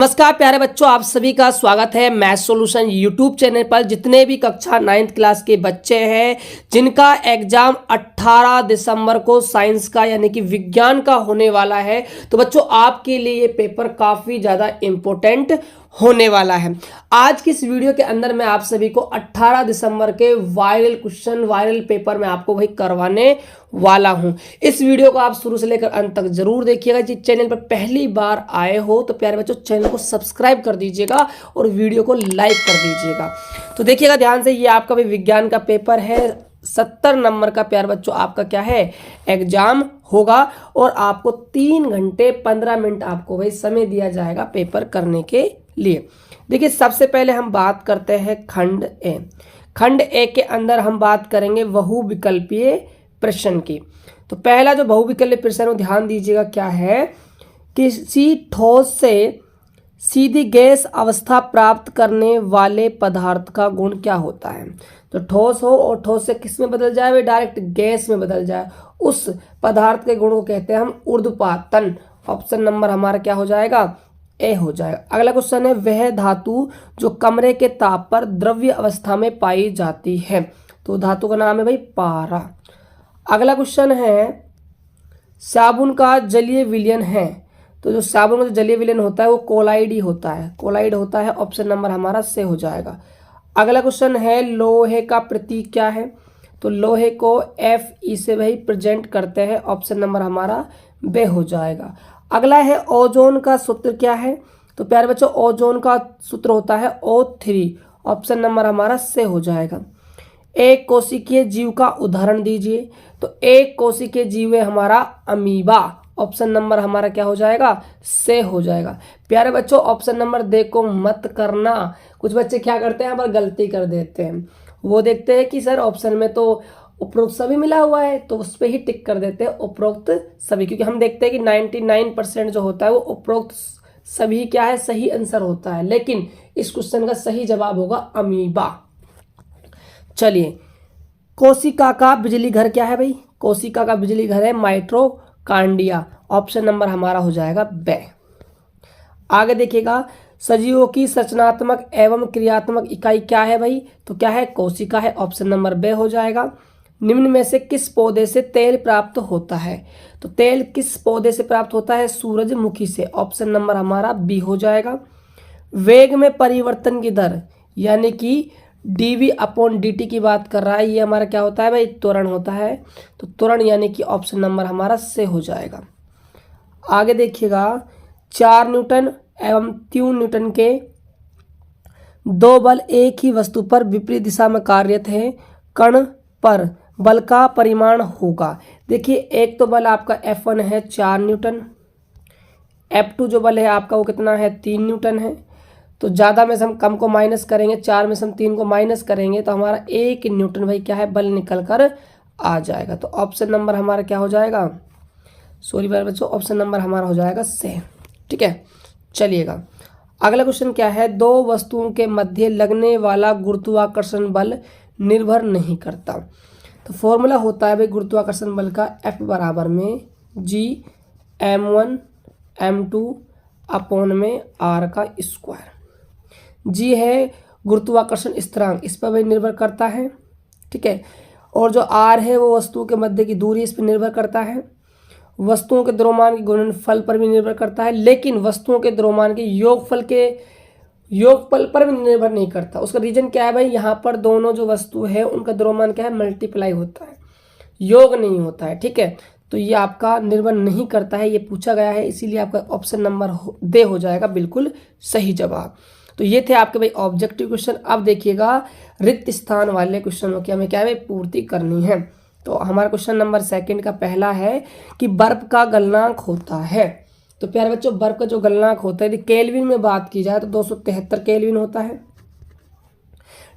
नमस्कार प्यारे बच्चों, आप सभी का स्वागत है मैथ सॉल्यूशन यूट्यूब चैनल पर। जितने भी कक्षा 9th क्लास के बच्चे हैं जिनका एग्जाम 18 दिसंबर को साइंस का यानी कि विज्ञान का होने वाला है, तो बच्चों आपके लिए ये पेपर काफ़ी ज़्यादा इम्पोर्टेंट होने वाला है। आज की इस वीडियो के अंदर मैं आप सभी को 18 दिसंबर के वायरल क्वेश्चन वायरल पेपर में आपको वही करवाने वाला हूं। इस वीडियो को आप शुरू से लेकर अंत तक जरूर देखिएगा। जिस चैनल पर पहली बार आए हो तो प्यारे बच्चों चैनल को सब्सक्राइब कर दीजिएगा और वीडियो को लाइक कर दीजिएगा। तो देखिएगा ध्यान से, ये आपका भी विज्ञान का पेपर है। 70 नंबर का प्यारे बच्चों आपका क्या है, एग्जाम होगा और आपको 3 घंटे 15 मिनट आपको वही समय दिया जाएगा पेपर करने के लिए। देखिए सबसे पहले हम बात करते हैं खंड ए। खंड ए के अंदर हम बात करेंगे बहुविकल्पीय प्रश्न की। तो पहला जो बहुविकल्पीय प्रश्न है ध्यान दीजिएगा, क्या है, किसी ठोस से सीधी गैस अवस्था प्राप्त करने वाले पदार्थ का गुण क्या होता है। तो ठोस हो और ठोस से किस में बदल जाए, वे डायरेक्ट गैस में बदल जाए, उस पदार्थ के गुण को कहते हैं हम ऊर्ध्वपातन। ऑप्शन नंबर हमारा क्या हो जाएगा, ए हो जाएगा। अगला क्वेश्चन है, वह धातु जो कमरे के ताप पर द्रव्य अवस्था में पाई जाती है। तो धातु का नाम है भाई पारा। अगला क्वेश्चन है, साबुन का जलीय विलयन है। तो जो साबुन का जलीय विलयन होता है वो कोलाइड ही होता है, कोलाइड होता है। ऑप्शन नंबर हमारा से हो जाएगा। अगला क्वेश्चन है, लोहे का प्रतीक क्या है। तो लोहे को Fe से भाई प्रेजेंट करते हैं। ऑप्शन नंबर हमारा बे हो जाएगा। अगला है, ओजोन का सूत्र क्या है। तो प्यारे बच्चों ओजोन का सूत्र होता है O3। ऑप्शन नंबर हमारा से हो जाएगा। एक कोशिकीय जीव का उदाहरण दीजिए। तो एक कोशिकीय जीव है हमारा अमीबा। ऑप्शन नंबर हमारा क्या हो जाएगा, से हो जाएगा। प्यारे बच्चों ऑप्शन नंबर दे को मत करना। कुछ बच्चे क्या करते हैं, पर गलती कर देते हैं। वो देखते हैं कि सर ऑप्शन में तो उपरोक्त सभी मिला हुआ है, तो उस पर ही टिक कर देते हैं उपरोक्त सभी, क्योंकि हम देखते हैं कि 99% जो होता है वो उपरोक्त सभी क्या है, सही आंसर होता है। लेकिन इस क्वेश्चन का सही जवाब होगा अमीबा। चलिए, कोशिका का बिजली घर क्या है भाई। कोशिका का बिजली घर है माइटोकांड्रिया। ऑप्शन नंबर हमारा हो जाएगा बे। आगे देखिएगा, सजीवों की संरचनात्मक एवं क्रियात्मक इकाई क्या है भाई। तो क्या है, कोशिका है। ऑप्शन नंबर बे हो जाएगा। निम्न में से किस पौधे से तेल प्राप्त होता है। तो तेल किस पौधे से प्राप्त होता है, सूरजमुखी से। ऑप्शन नंबर हमारा बी हो जाएगा। वेग में परिवर्तन की दर यानी कि dv/dt की बात कर रहा है, ये हमारा क्या होता है भाई, त्वरण होता है। तो त्वरण यानी कि ऑप्शन नंबर हमारा से हो जाएगा। आगे देखिएगा, 4 न्यूटन एवं 3 न्यूटन के दो बल एक ही वस्तु पर विपरीत दिशा में कार्यरत है, कण पर बल का परिमाण होगा। देखिए एक तो बल आपका F1 है 4 न्यूटन, F2 जो बल है आपका वो कितना है, 3 न्यूटन है। तो ज़्यादा में से हम कम को माइनस करेंगे, 4 में से हम 3 को माइनस करेंगे तो हमारा 1 न्यूटन भाई क्या है, बल निकल कर आ जाएगा। तो ऑप्शन नंबर हमारा क्या हो जाएगा, सॉरी बच्चों, ऑप्शन नंबर हमारा हो जाएगा से। ठीक है, चलिएगा अगला क्वेश्चन क्या है, दो वस्तुओं के मध्य लगने वाला गुरुत्वाकर्षण बल निर्भर नहीं करता। तो फॉर्मूला होता है भाई गुरुत्वाकर्षण बल का, F बराबर में G(m1m2)/r का स्क्वायर। जी है गुरुत्वाकर्षण स्थिरांक, इस पर भाई निर्भर करता है। ठीक है, और जो R है वो वस्तुओं के मध्य की दूरी, इस पर निर्भर करता है। वस्तुओं के द्रव्यमान के गुणनफल पर भी निर्भर करता है, लेकिन वस्तुओं के द्रव्यमान के योगफल पर भी निर्भर नहीं करता। उसका रीजन क्या है भाई, यहाँ पर दोनों जो वस्तु है उनका द्रव्यमान क्या है, मल्टीप्लाई होता है, योग नहीं होता है। ठीक है, तो ये आपका निर्भर नहीं करता है, ये पूछा गया है, इसीलिए आपका ऑप्शन नंबर दे हो जाएगा बिल्कुल सही जवाब। तो ये थे आपके भाई ऑब्जेक्टिव क्वेश्चन। अब देखिएगा रिक्त स्थान वाले क्वेश्चनों की हमें क्या है पूर्ति करनी है। तो हमारा क्वेश्चन नंबर 2 का पहला है कि बर्फ का गलनांक होता है। तो प्यारे बच्चों बर्फ का जो गलनांक होता है, यदि केल्विन में बात की जाए तो 273 केल्विन होता है,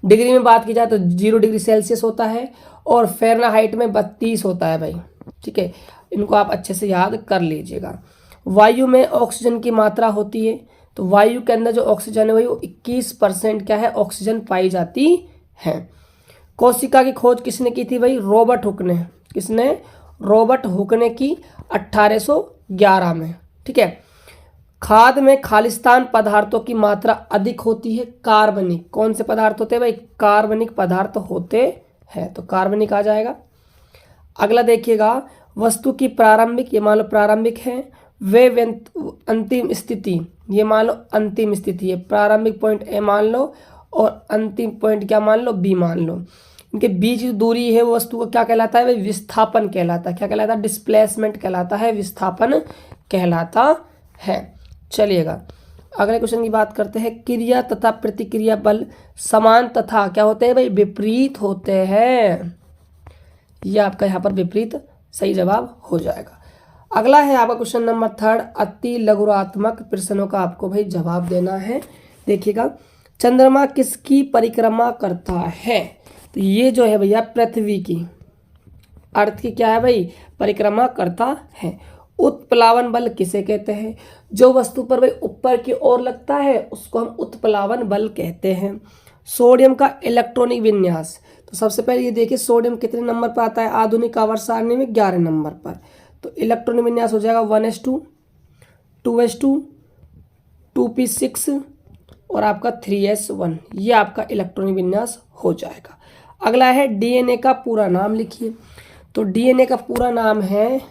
डिग्री में बात की जाए तो 0 डिग्री सेल्सियस होता है, और फ़ारेनहाइट में 32 होता है भाई। ठीक है, इनको आप अच्छे से याद कर लीजिएगा। वायु में ऑक्सीजन की मात्रा होती है। तो वायु के अंदर जो ऑक्सीजन है वही 21% क्या है, ऑक्सीजन पाई जाती है। कोशिका की खोज किसने की थी भाई, रॉबर्ट हुक ने। किसने, रॉबर्ट हुक ने की 1811 में। ठीक है, खाद में खालिस्तान पदार्थों की मात्रा अधिक होती है कार्बनिक। कौन से पदार्थ होते हैं भाई? कार्बनिक पदार्थ होते हैं, तो कार्बनिक आ जाएगा। अगला देखिएगा, वस्तु की प्रारंभिक, ये मान लो प्रारंभिक है, वे अंतिम स्थिति, ये मान लो अंतिम स्थिति है। प्रारंभिक पॉइंट ए मान लो और अंतिम पॉइंट क्या मान लो? बी मान लो। इनके बीच जो दूरी है वो वस्तु को क्या कहलाता है भाई? विस्थापन कहलाता है। क्या कहलाता है? डिस्प्लेसमेंट कहलाता है, विस्थापन कहलाता है। चलिएगा अगले क्वेश्चन की बात करते हैं। क्रिया तथा प्रतिक्रिया बल समान तथा क्या होते हैं भाई? विपरीत होते हैं। ये आपका यहाँ पर विपरीत सही जवाब हो जाएगा। अगला है आपका क्वेश्चन नंबर 3, अति लघुरात्मक प्रश्नों का आपको भाई जवाब देना है। देखिएगा, चंद्रमा किसकी परिक्रमा करता है? तो ये जो है भैया पृथ्वी की, अर्थ की क्या है भाई? परिक्रमा करता है। उत्प्लावन बल किसे कहते हैं? जो वस्तु पर भाई ऊपर की ओर लगता है उसको हम उत्प्लावन बल कहते हैं। सोडियम का इलेक्ट्रॉनिक विन्यास, तो सबसे पहले ये देखिए सोडियम कितने नंबर पर आता है आधुनिक आवर्त सारणी में? 11 नंबर पर। तो इलेक्ट्रॉनिक विन्यास हो जाएगा 1s2, 2s2, 2p6 और आपका 3s1। ये आपका इलेक्ट्रॉनिक विन्यास हो जाएगा। अगला है डीएनए का पूरा नाम लिखिए। तो डीएनए का पूरा नाम है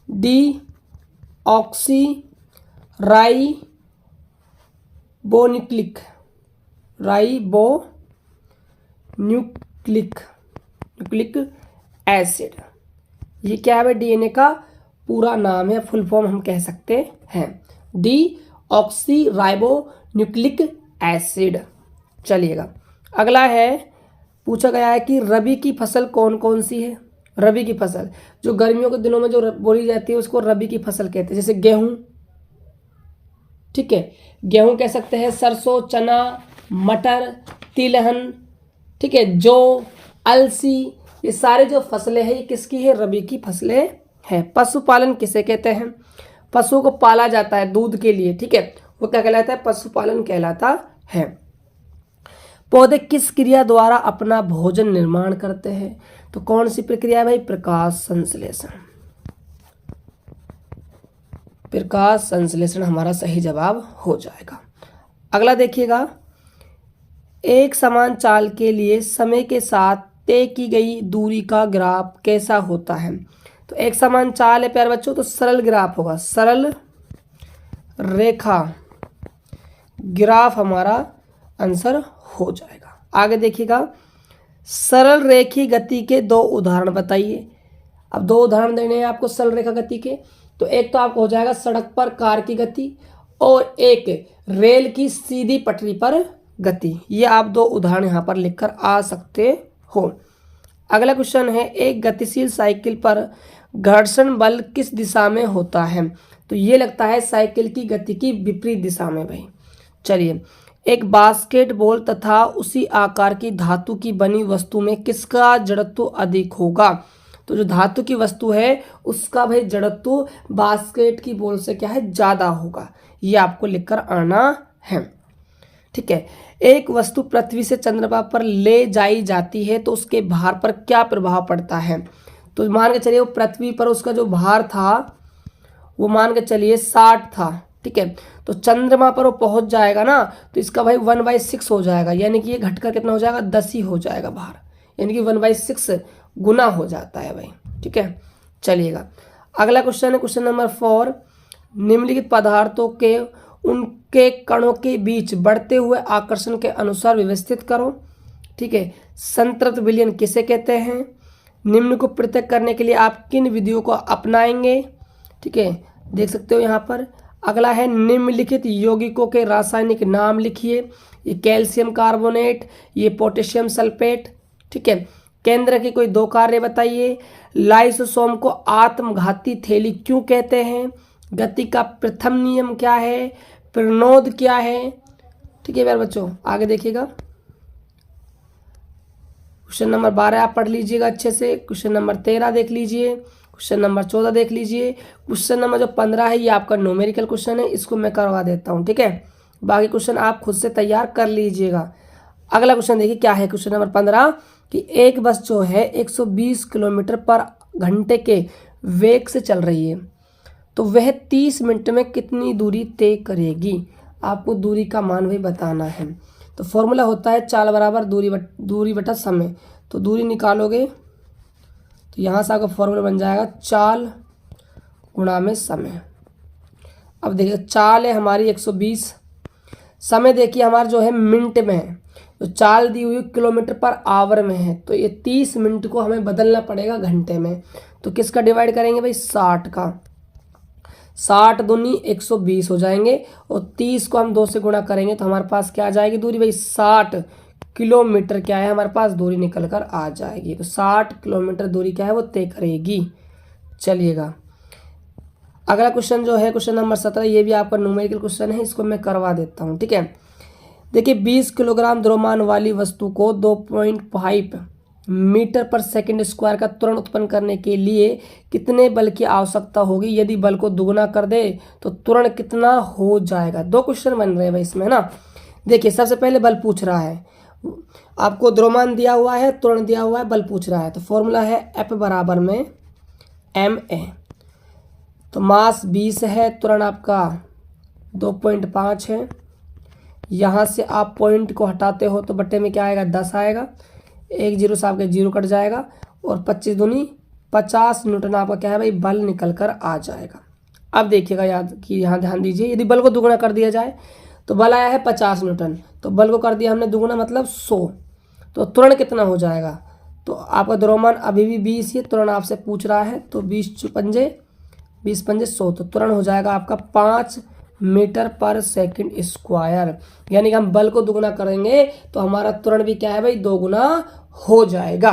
डीऑक्सी राइबोन्यूक्लिक एसिड। ये क्या है भाई? डीएनए का पूरा नाम है, फुल फॉर्म हम कह सकते हैं डीऑक्सी राइबोन्यूक्लिक एसिड। चलिएगा अगला है, पूछा गया है कि रबी की फसल कौन कौन सी है? रबी की फसल जो गर्मियों के दिनों में जो बोई जाती है उसको रबी की फसल कहते हैं। जैसे गेहूं, ठीक है, गेहूं कह सकते हैं, सरसों, चना, मटर, तिलहन, ठीक है, जौ, अलसी, ये सारे जो फसलें हैं ये किसकी है? रबी की फसलें हैं। पशुपालन किसे कहते हैं? पशुओं को पाला जाता है दूध के लिए, ठीक है, वो क्या कहलाता है? पशुपालन कहलाता है। पौधे किस क्रिया द्वारा अपना भोजन निर्माण करते हैं? तो कौन सी प्रक्रिया है भाई? प्रकाश संश्लेषण। प्रकाश संश्लेषण हमारा सही जवाब हो जाएगा। अगला देखिएगा, एक समान चाल के लिए समय के साथ तय की गई दूरी का ग्राफ कैसा होता है? तो एक समान चाल है प्यारे बच्चों, तो सरल ग्राफ होगा, सरल रेखा ग्राफ हमारा आंसर हो जाएगा। आगे देखिएगा, सरल रेखी गति के 2 उदाहरण बताइए। अब 2 उदाहरण देने हैं आपको सरल रेखा गति के। तो एक तो आपको हो जाएगा सड़क पर कार की गति और एक रेल की सीधी पटरी पर गति। ये आप 2 उदाहरण यहाँ पर लिखकर आ सकते हो। अगला क्वेश्चन है, एक गतिशील साइकिल पर घर्षण बल किस दिशा में होता है? तो ये लगता है साइकिल की गति की विपरीत दिशा में भाई। चलिए, एक बास्केटबॉल तथा उसी आकार की धातु की बनी वस्तु में किसका जड़त्व अधिक होगा? तो जो धातु की वस्तु है उसका भाई जड़त्व बास्केट की बॉल से क्या है? ज़्यादा होगा। ये आपको लिखकर आना है, ठीक है। एक वस्तु पृथ्वी से चंद्रमा पर ले जाई जाती है तो उसके भार पर क्या प्रभाव पड़ता है? तो मान के चलिए वो पृथ्वी पर उसका जो भार था वो मान के चलिए 60 था, ठीक है, तो चंद्रमा पर वो पहुंच जाएगा ना, तो इसका भाई 1/6 हो जाएगा, यानी कि ये घटकर कितना हो जाएगा? 10 ही हो जाएगा भार, यानी कि 1/6 गुना हो जाता है भाई, ठीक है। चलिएगा अगला क्वेश्चन है क्वेश्चन नंबर 4, निम्नलिखित पदार्थों के उनके कणों के बीच बढ़ते हुए आकर्षण के अनुसार व्यवस्थित करो, ठीक है। संतृप्त विलयन किसे कहते हैं? निम्न को पृथक करने के लिए आप किन विधियों को अपनाएंगे, ठीक है, देख सकते हो यहाँ पर। अगला है, निम्नलिखित यौगिकों के रासायनिक नाम लिखिए। ये कैल्शियम कार्बोनेट, ये पोटेशियम सल्फेट, ठीक है। केंद्र के कोई 2 कार्य बताइए। लाइसोसोम को आत्मघाती थैली क्यों कहते हैं? गति का प्रथम नियम क्या है? प्रणोद क्या है? ठीक है यार बच्चों, आगे देखिएगा। क्वेश्चन नंबर 12 आप पढ़ लीजिएगा अच्छे से। क्वेश्चन नंबर 13 देख लीजिए। क्वेश्चन नंबर 14 देख लीजिए। क्वेश्चन नंबर जो 15 है ये आपका न्यूमेरिकल क्वेश्चन है, इसको मैं करवा देता हूँ, ठीक है। बाकी क्वेश्चन आप खुद से तैयार कर लीजिएगा। अगला क्वेश्चन देखिए क्या है। क्वेश्चन नंबर 15 कि एक बस जो है 120 किलोमीटर पर घंटे के वेग से चल रही है, तो वह 30 मिनट में कितनी दूरी तय करेगी। आपको दूरी का मान भी बताना है। तो फॉर्मूला होता है चाल बराबर दूरी बटा समय। तो दूरी निकालोगे तो यहाँ से आपका फॉर्मूला बन जाएगा चाल गुणा में समय। अब देखिए चाल है हमारी 120, समय देखिए हमारा जो है मिनट में है, तो चाल दी हुई किलोमीटर पर आवर में है, तो ये 30 मिनट को हमें बदलना पड़ेगा घंटे में। तो किसका डिवाइड करेंगे भाई, 60 का। 60 दूनी 120 हो जाएंगे और 30 को हम 2 से गुणा करेंगे तो हमारे पास क्या आ जाएगी दूरी भाई, 60 किलोमीटर क्या है हमारे पास दूरी निकल कर आ जाएगी। तो 60 किलोमीटर दूरी क्या है वो तय करेगी। चलिएगा अगला क्वेश्चन जो है क्वेश्चन नंबर 17, ये भी आपका न्यूमेरिकल क्वेश्चन है, इसको मैं करवा देता हूँ। ठीक है, देखिए 20 किलोग्राम द्रव्यमान वाली वस्तु को 2.5 मीटर पर सेकंड स्क्वायर का त्वरण उत्पन्न करने के लिए कितने बल की आवश्यकता होगी। यदि बल को दुगना कर दे तो त्वरण कितना हो जाएगा। 2 क्वेश्चन बन रहे हैं भाई इसमें ना। देखिए सबसे पहले बल पूछ रहा है, आपको द्रव्यमान दिया हुआ है, त्वरण दिया हुआ है, बल पूछ रहा है। तो फॉर्मूला है F बराबर में ma। तो मास 20 है, त्वरण आपका 2.5 है। यहाँ से आप पॉइंट को हटाते हो तो बट्टे में क्या आएगा, 10 आएगा। 1 जीरो से आपके 0 कट जाएगा और 25 दूनी 50 न्यूटन आपका क्या है भाई बल निकल कर आ जाएगा। अब देखिएगा याद कि यहाँ ध्यान दीजिए, यदि बल को दुगुना कर दिया जाए तो बल आया है 50 न्यूटन, तो बल को कर दिया हमने दुगुना मतलब 100, तो त्वरण कितना हो जाएगा। तो आपका द्रव्यमान अभी भी 20 ही, त्वरण आपसे पूछ रहा है, तो 20 पंजे 100, तो त्वरण हो जाएगा आपका 5 मीटर पर सेकंड स्क्वायर। यानी कि हम बल को दुगुना करेंगे तो हमारा त्वरण भी क्या है भाई, 2 गुना हो जाएगा।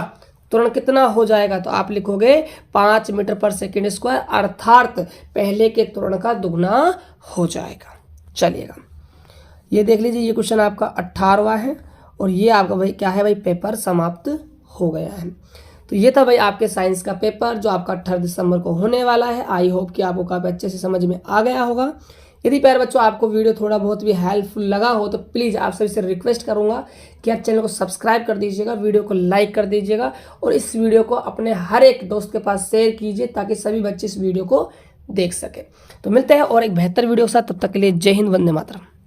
त्वरण कितना हो जाएगा, तो आप लिखोगे 5 मीटर पर सेकंड स्क्वायर, अर्थात पहले के त्वरण का दुगना हो जाएगा। चलिएगा ये देख लीजिए, ये क्वेश्चन आपका 18वां है और ये आपका भाई क्या है भाई, पेपर समाप्त हो गया है। तो ये था भाई आपके साइंस का पेपर जो आपका 18 दिसंबर को होने वाला है। आई होप कि आपको काफ़ी अच्छे से समझ में आ गया होगा। यदि प्यारे बच्चों आपको वीडियो थोड़ा बहुत भी हेल्पफुल लगा हो तो प्लीज़ आप सभी से रिक्वेस्ट करूंगा कि आप चैनल को सब्सक्राइब कर दीजिएगा, वीडियो को लाइक कर दीजिएगा और इस वीडियो को अपने हर एक दोस्त के पास शेयर कीजिए ताकि सभी बच्चे इस वीडियो को देख सके। तो मिलते हैं और एक बेहतर वीडियो के साथ, तब तक के लिए जय हिंद, वंदे मातरम।